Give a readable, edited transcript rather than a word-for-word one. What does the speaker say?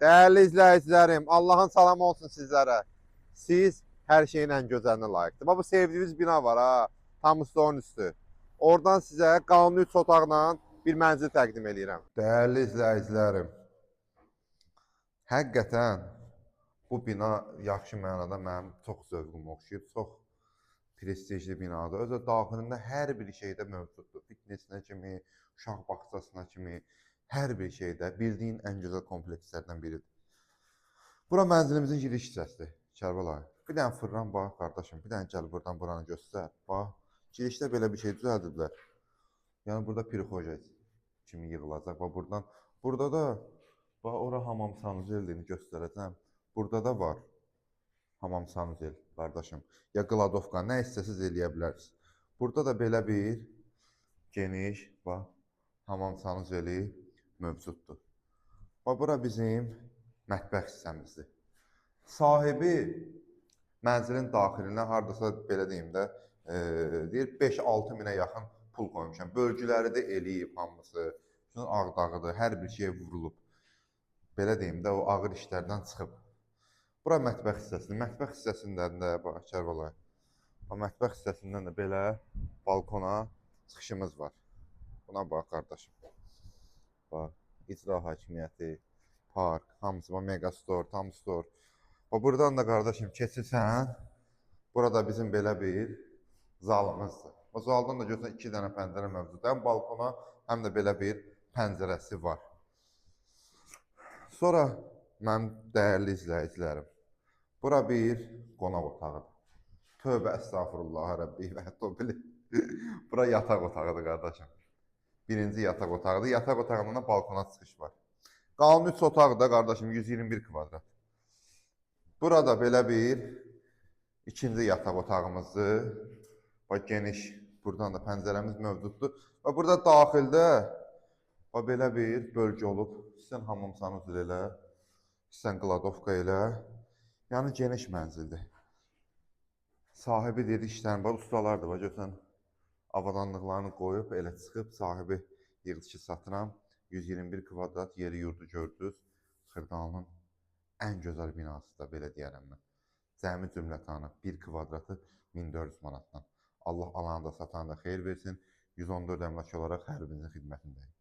Değerli izleyicilerim, Allah'ın salamı olsun sizlere. Siz her şeyin en güzeline layıqdır. Bu sevdiğiniz bina var ha, tam üstü üstü. Oradan size kanuni 3 otaqla bir mənzil təqdim edirəm. Değerli izleyicilerim, həqiqətən bu bina yaxşı mənada mənim çox zövqümə oxşayıb, çox prestijli binadır. Özü daxilində hər bir şeydə mövcuddur. Fitnesinə kimi, uşaq bağçasına kimi, hər bir şeydə bildiyin ən gözəl komplekslərdən biridir. Bura mənzilimizin giriş hissəsidir, Kərbəlayı. Bir dənə fırlan bax, qardaşım, bir dənə gəl buradan buranı göstər. Bax, girişdə belə bir şey düzəldiblər. Yəni burada pirixoja kimi yığılacaq. Bax buradan, burada da bax ora hamam sanuzelini göstərəcəm. Burada da var hamam sanuzel, qardaşım. Ya qladovka, nə istəsiz eləyə bilərsiniz. Burada da belə bir geniş, bax, hamam sanuzeli mövcuddur. Bax, bura bizim mətbəx hissəmizdir. Sahibi mənzilin daxilinə hardasa belə deyim də, deyir 5-6 minə yaxın pul qoymuşam. Bölgüləri də eləyib hamısı. Ağdağıdır, hər bir şey vurulub. Belə deyim də, o ağır işlərdən çıxıb. Bura mətbəx hissəsidir. Mətbəx hissəsindən də, bax, Kərbəlayı, mətbəx hissəsindən də belə balkona çıxışımız var. Buna bax, qardaşım. Bax, icra hakimiyyəti, park, hamısı, Megastore, Tam Store. O buradan da qardaşım keçirsən, burada bizim belə bir zalımızdır. O zaldan da görürsən 2 dənə pəncərə mövcuddur. Həm balkona, həm də belə bir pəncərəsi var. Sonra mənim dəyərli izləyicilərim, bura bir qonaq otağıdır. Tövbə əstağfurullah Rəbbi və hətta bilir. Bura yataq otağıdır qardaşım. Birinci yataq otağıdır. Yataq otağından da balkona çıxış var. Qalan 3 otaq da qardaşım 121 kvadrat. Burada belə bir ikinci yataq otağımızdır. Bax geniş, buradan da pəncərəmiz mövcuddur. Və burada daxildə belə bir bölgə olub. İstən hamam sanuzel elə, istən qladovka elə. Yəni geniş mənzildir. Sahibi dedi işlərin var, ustalardır. Bax görsən, avadanlıqlarını qoyub, elə çıxıb sahibi yığılışı satıram. 121 kvadrat yeri yurdu gördünüz. Xırdalanın ən gözəl binası da belə deyərəm mən. Cəmi cümlətanı 1 kvadratı 1400 manatdan. Allah alanı da satanı da xeyir versin. 114 əmlak olaraq hər birinizin xidmətindəyim.